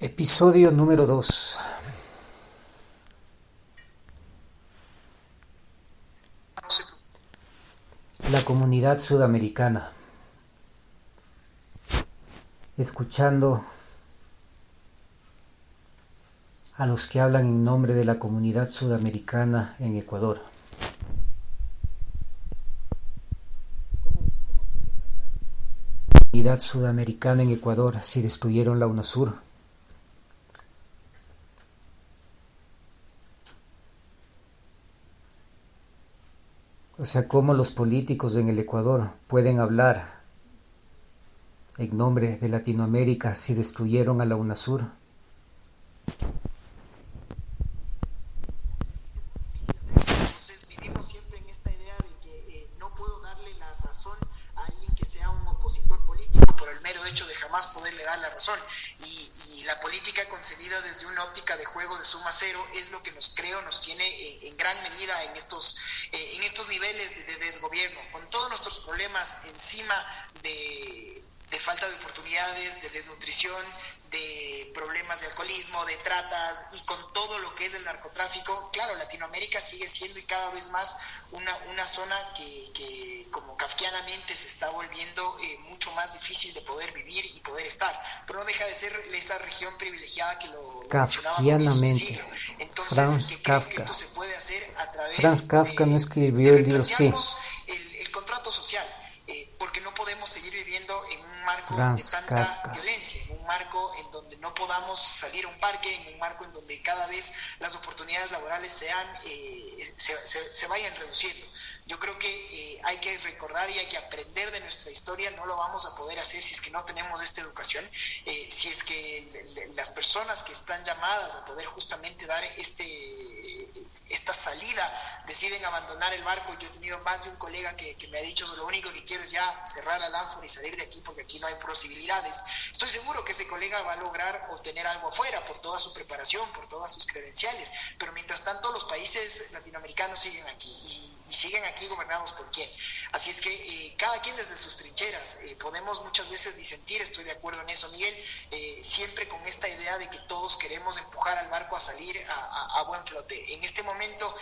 Episodio número 2. La comunidad sudamericana. Escuchando a los que hablan en nombre de la comunidad sudamericana en Ecuador. Comunidad sudamericana en Ecuador si destruyeron la UNASUR. O sea, cómo los políticos en el Ecuador pueden hablar en nombre de Latinoamérica si destruyeron a la UNASUR. Entonces vivimos siempre en esta idea de que no puedo darle la razón a alguien que sea un opositor político por el mero hecho de jamás poderle dar la razón. Y la política concebida desde una óptica de juego de suma cero es lo que nos tiene en gran medida en estos niveles de desgobierno, con todos nuestros problemas encima de falta de oportunidades, de desnutrición, de problemas de alcoholismo, de tratas y con todo lo que es el narcotráfico. Claro, Latinoamérica sigue siendo y cada vez más una zona que como kafkianamente se está volviendo mucho más difícil de poder vivir y poder estar, pero no deja de ser esa región privilegiada que lo Kafkianamente. Entonces, Franz creo que Kafka. esto se puede hacer a través Franz Kafka no escribió de el libro, sí. replantearnos el contrato social, porque no podemos seguir viviendo en un marco de Franz tanta Kafka. violencia, en un marco en donde no podamos salir a un parque, en un marco en donde cada vez las oportunidades laborales se vayan reduciendo. Yo creo que hay que recordar y hay que aprender de nuestra historia. No lo vamos a poder hacer si es que no tenemos esta educación, si es que las personas que están llamadas a poder justamente dar esta salida deciden abandonar el barco. Yo he tenido más de un colega que me ha dicho: lo único que quiero es ya cerrar la ánfora y salir de aquí porque aquí no hay posibilidades. Estoy seguro que ese colega va a lograr obtener algo afuera por toda su preparación, por todas sus credenciales, pero mientras tanto los países latinoamericanos siguen aquí y siguen aquí gobernados por quién. Así es que cada quien desde sus trincheras, podemos muchas veces disentir, estoy de acuerdo en eso, Miguel, siempre con esta idea de que todos queremos empujar al barco a salir a buen flote. En este momento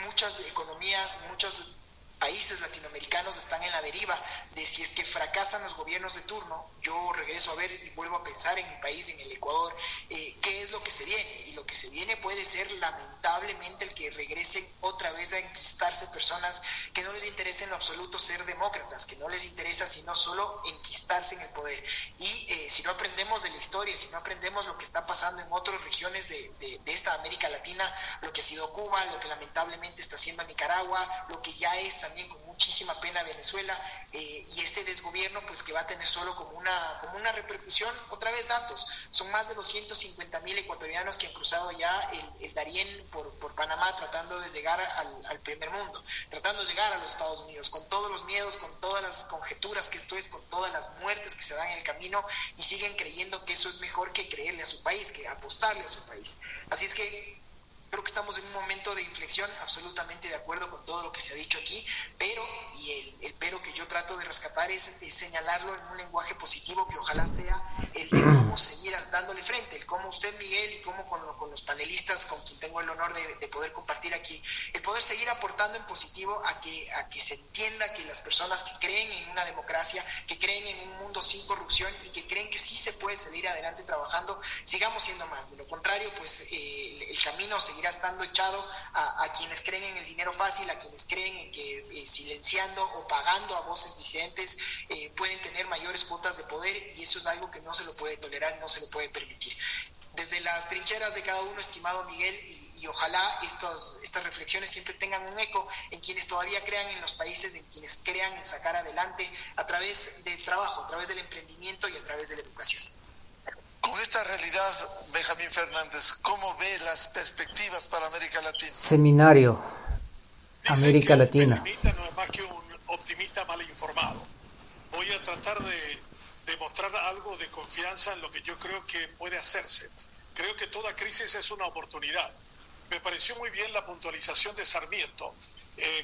muchas economías, muchos países latinoamericanos están en la deriva de si es que fracasan los gobiernos de turno. Yo regreso a ver y vuelvo a pensar en mi país, en el Ecuador, qué es lo que se viene, y lo que se viene puede ser lamentablemente el que regresen otra vez a enquistarse personas que no les interesa en lo absoluto ser demócratas, que no les interesa sino solo enquistarse en el poder. Y si no aprendemos de la historia, si no aprendemos lo que está pasando en otras regiones de esta América Latina, lo que ha sido Cuba, lo que lamentablemente está haciendo Nicaragua, lo que ya es también con muchísima pena Venezuela, y este desgobierno pues que va a tener solo como una repercusión, otra vez datos, son más de 250,000 ecuatorianos que han cruzado ya el Darién por Panamá tratando de llegar al primer mundo, tratando de llegar a los Estados Unidos, con todos los miedos, con todas las conjeturas que esto es, con todas las muertes que se dan en el camino, y siguen creyendo que eso es mejor que creerle a su país, que apostarle a su país. Así es que creo que estamos en un momento de inflexión, absolutamente de acuerdo con todo lo que se ha dicho aquí, pero, y el pero que yo trato de rescatar es señalarlo en un lenguaje positivo, que ojalá sea el de cómo seguir dándole frente, el cómo usted, Miguel, y cómo con los panelistas con quien tengo el honor de poder compartir aquí, el poder seguir aportando en positivo a que se entienda que las personas que creen en una democracia, que creen en un mundo sin corrupción y que creen que sí se puede salir adelante trabajando, sigamos siendo más. De lo contrario, pues el camino seguirá estando echado a quienes creen en el dinero fácil, a quienes creen en que silenciando o pagando a voces disidentes pueden tener mayores cuotas de poder, y eso es algo que no se lo puede tolerar, no se lo puede permitir. Desde las trincheras de cada uno, estimado Miguel, y ojalá estas reflexiones siempre tengan un eco en quienes todavía crean en los países, en quienes crean en sacar adelante a través del trabajo, a través del emprendimiento y a través de la educación. Con esta realidad, Benjamín Fernández, ¿cómo ve las perspectivas para América Latina? Seminario. Dicen América que Latina. un pesimista no es más que un optimista mal informado. Voy a tratar de demostrar algo de confianza en lo que yo creo que puede hacerse. Creo que toda crisis es una oportunidad. Me pareció muy bien la puntualización de Sarmiento.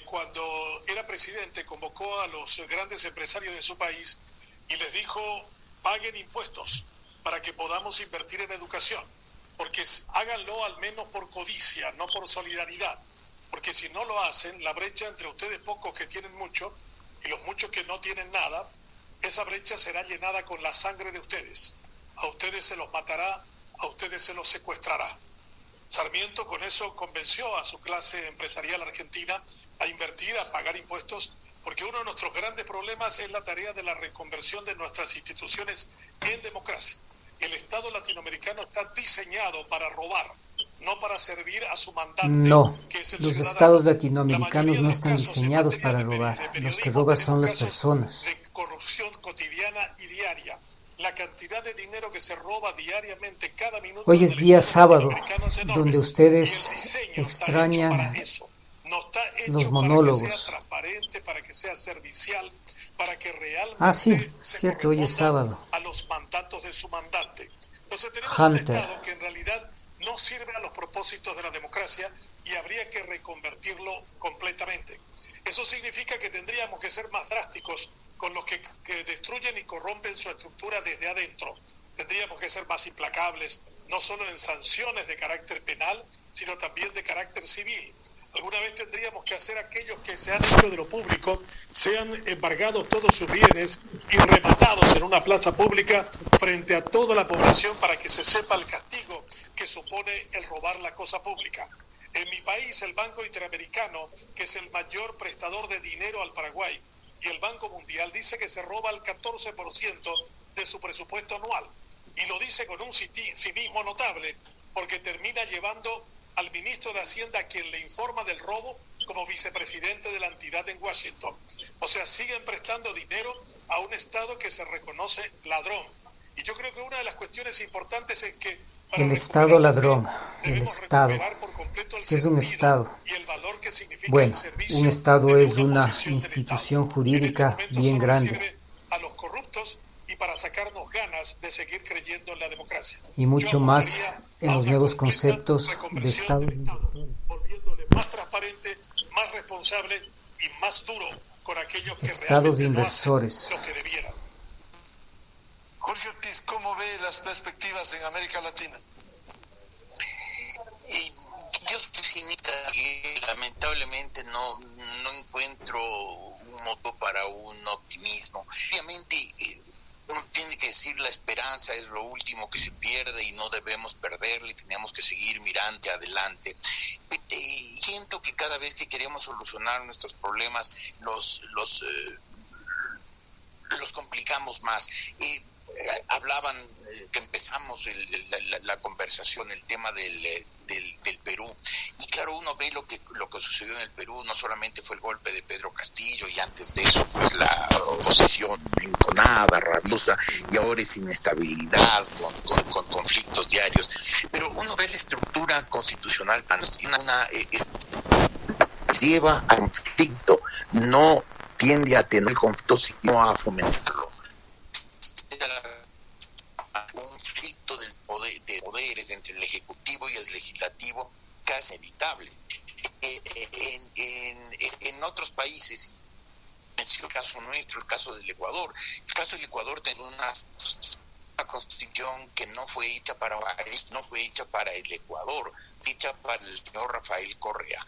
Cuando era presidente, convocó a los grandes empresarios de su país y les dijo: paguen impuestos. para que podamos invertir en educación, porque háganlo al menos por codicia, no por solidaridad, porque si no lo hacen, la brecha entre ustedes pocos que tienen mucho y los muchos que no tienen nada, esa brecha será llenada con la sangre de ustedes. A ustedes se los matará, a ustedes se los secuestrará. Sarmiento con eso convenció a su clase empresarial argentina a invertir, a pagar impuestos, porque uno de nuestros grandes problemas es la tarea de la reconversión de nuestras instituciones en democracia. El Estado latinoamericano está diseñado para robar, no para servir a su mandante. No, que es el los ciudadano. estados latinoamericanos no están diseñados para robar. Los que roban son las personas. De corrupción cotidiana y diaria. La cantidad de dinero que se roba diariamente cada minuto. Hoy es día sábado, donde ustedes extrañan los monólogos. Para que sea transparente, para que sea servicial, para que realmente sí, cierto, hoy es sábado. A los mandatos de su mandante. Entonces tenemos Hunter. un Estado que en realidad no sirve a los propósitos de la democracia y habría que reconvertirlo completamente. Eso significa que tendríamos que ser más drásticos con los que destruyen y corrompen su estructura desde adentro. Tendríamos que ser más implacables, no solo en sanciones de carácter penal, sino también de carácter civil. Alguna vez tendríamos que hacer aquellos que se han hecho de lo público, sean embargados todos sus bienes y rematados en una plaza pública frente a toda la población para que se sepa el castigo que supone el robar la cosa pública. En mi país, el Banco Interamericano, que es el mayor prestador de dinero al Paraguay, y el Banco Mundial dice que se roba el 14% de su presupuesto anual. Y lo dice con un cinismo notable, porque termina llevando al ministro de Hacienda, a quien le informa del robo, como vicepresidente de la entidad en Washington. O sea, siguen prestando dinero a un Estado que se reconoce ladrón. Y yo creo que una de las cuestiones importantes es que el Estado ladrón, el Estado. ¿Qué es un Estado? Bueno, un Estado es una institución jurídica bien grande. A los corruptos y para sacarnos ganas de seguir creyendo en la democracia. Y mucho más en los nuevos conceptos de Estado. Volviéndole más transparente, más responsable y más duro con aquellos que Estados realmente inversores. No hacen lo que debieran. Jorge Ortiz, ¿cómo ve las perspectivas en América Latina? Yo pesimista, lamentablemente no encuentro un motivo para un optimismo. Obviamente uno tiene que decir la esperanza es lo último que se pierde y no debemos perderla y tenemos que seguir mirando adelante. Siento que cada vez que queremos solucionar nuestros problemas los complicamos más. Hablaban que empezamos la conversación, el tema del Perú, y claro, uno ve lo que sucedió en el Perú. No solamente fue el golpe de Pedro Castillo, y antes de eso pues la oposición enconada, rabiosa, y ahora es inestabilidad con conflictos diarios, pero uno ve la estructura constitucional lleva a conflicto, no tiende a tener conflicto, sino a fomentarlo. Un conflicto de poderes entre el Ejecutivo y el Legislativo casi inevitable. En otros países, en el caso nuestro, el caso del Ecuador, tiene una constitución que no fue hecha para el Ecuador, hecha para el señor Rafael Correa.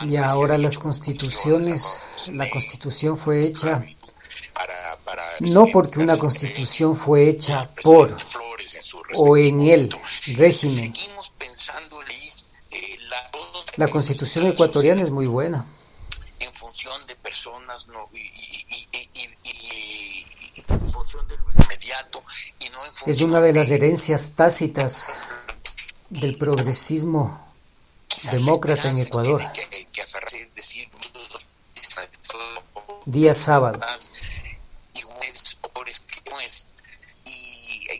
Y ahora la Constitución fue hecha no porque una Constitución fue hecha por o en el régimen. La Constitución ecuatoriana es muy buena. En función de personas y en función de lo inmediato y no en función es una de las herencias tácitas del progresismo demócrata en Ecuador. Día sábado.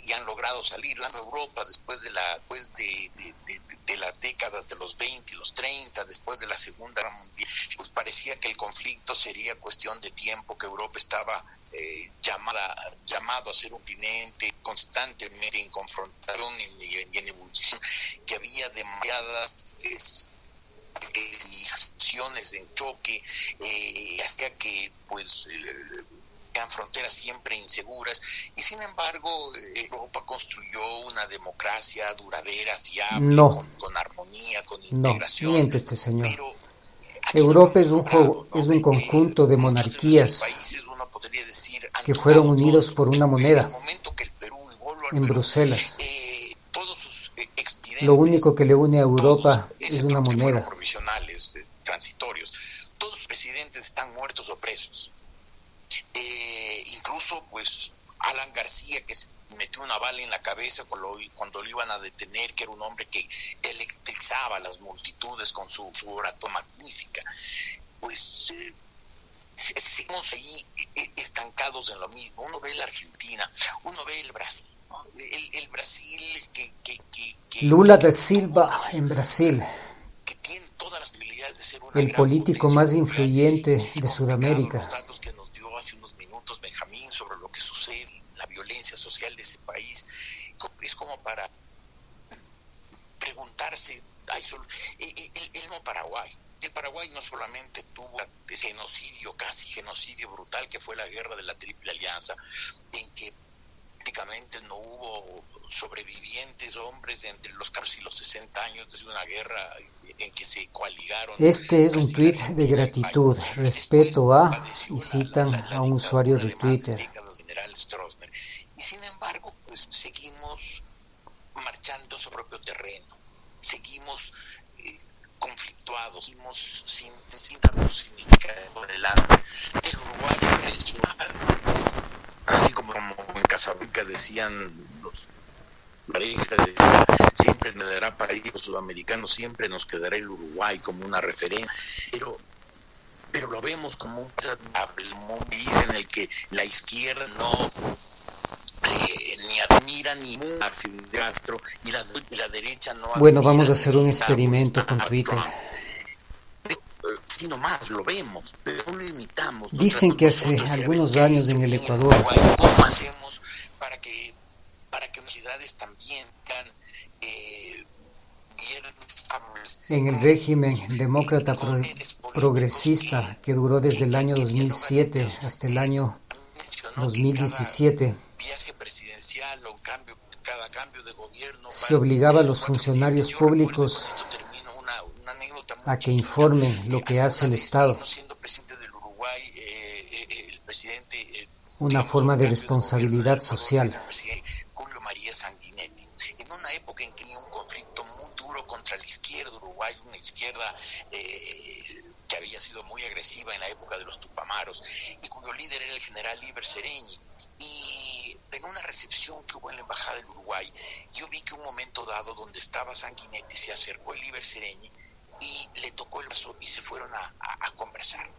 Y han logrado salir a Europa después de las décadas de los 20 y los 30, después de la Segunda Guerra Mundial, pues parecía que el conflicto sería cuestión de tiempo, que Europa estaba llamado a ser un continente constantemente en confrontación y en ebullición, que había demasiadas civilizaciones en choque, hasta que pues eran fronteras siempre inseguras, y sin embargo Europa construyó una democracia duradera, fiable, con armonía, con integración. No, miente este señor. Pero Europa es un conjunto de monarquías que fueron unidos por una moneda en Bruselas. Lo único que le une a Europa es una moneda. Provisionales, transitorios. Todos los presidentes están muertos o presos. Incluso, pues, Alan García, que se metió una bala en la cabeza cuando lo iban a detener, que era un hombre que electrizaba a las multitudes con su oración magnífica. Pues seguimos ahí estancados en lo mismo. Uno ve la Argentina, uno ve el Brasil. El Brasil que Lula da Silva en Brasil, que tiene todas las habilidades de ser una el político más influyente de Sudamérica. Los datos que nos dio hace unos minutos Benjamín sobre lo que sucede, la violencia social de ese país, es como para preguntarse, el no Paraguay. El Paraguay no solamente tuvo ese genocidio, casi genocidio brutal, que fue la guerra de la Triple Alianza, en que prácticamente no hubo sobrevivientes hombres entre los 14 y los 60 años desde una guerra en que se coaligaron. Este es un tuit de gratitud, respeto a, y citan a un usuario de Twitter. Y sin embargo, pues seguimos marchando sobre el propio terreno, seguimos conflictuados, seguimos sin darnos significado por el lado. El Uruguay es así como en Casablanca decían los parejas, siempre le dará país a los sudamericanos, siempre nos quedará el Uruguay como una referencia, pero lo vemos como un país en el que la izquierda no ni admira ni a Fidel Castro y la derecha no. Bueno, vamos a hacer un experimento con Twitter. Sí, nomás lo vemos, pero no lo imitamos. Dicen que hace algunos años en el Ecuador, ¿cómo hacemos para que las ciudades también en el régimen demócrata progresista que duró desde el año 2007 hasta el año 2017, viaje presidencial o cada cambio de gobierno se obligaba a los funcionarios públicos a que informen lo que hace el Estado? Una forma de responsabilidad social. Julio María Sanguinetti, en una época en que tenía un conflicto muy duro contra la izquierda uruguaya, una izquierda que había sido muy agresiva en la época de los Tupamaros, y cuyo líder era el general Iber Sereñi. Y en una recepción que hubo en la Embajada del Uruguay, yo vi que un momento dado donde estaba Sanguinetti se acercó el Iber Sereñi y le tocó el brazo y se fueron a conversar.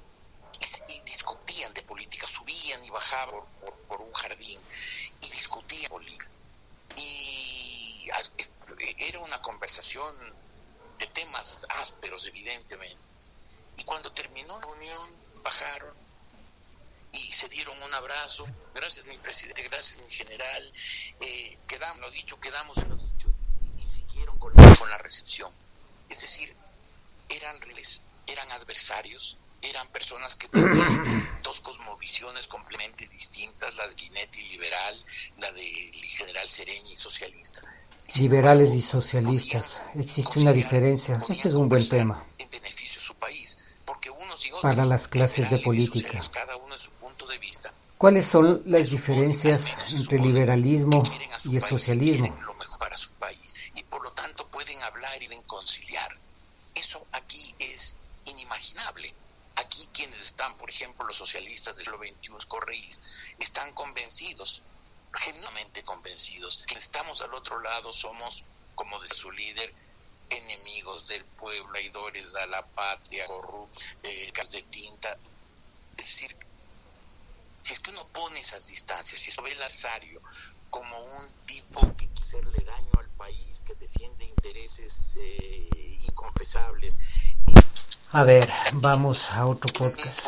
Y discutían de política, subían y bajaban por un jardín y discutían política. Y era una conversación de temas ásperos, evidentemente. Y cuando terminó la reunión, bajaron y se dieron un abrazo. Gracias, mi presidente, gracias, mi general. Quedamos en lo dicho, y siguieron con la recepción. Es decir, eran adversarios, eran personas que tenían dos cosmovisiones completamente distintas, la de Guinetti liberal, la del general Sereñi socialista. Liberales y socialistas, existe una diferencia. Este es un buen tema en beneficio de su país, porque unos y otros, para las clases de política. Cada uno en su punto de vista. ¿Cuáles son las diferencias entre liberalismo y el socialismo? Lo mejor para su país y por lo tanto pueden hablar y pueden conciliar. Eso aquí es inimaginable. Aquí quienes están, por ejemplo, los socialistas del siglo XXI, correístas, están convencidos, genuinamente convencidos. Quienes estamos al otro lado somos, como decía su líder, enemigos del pueblo, traidores a la patria, corruptos, de tinta. Es decir, si es que uno pone esas distancias, si se ve el Azario como un tipo que quiere hacerle daño al país, que defiende intereses inconfesables. A ver, vamos a otro podcast.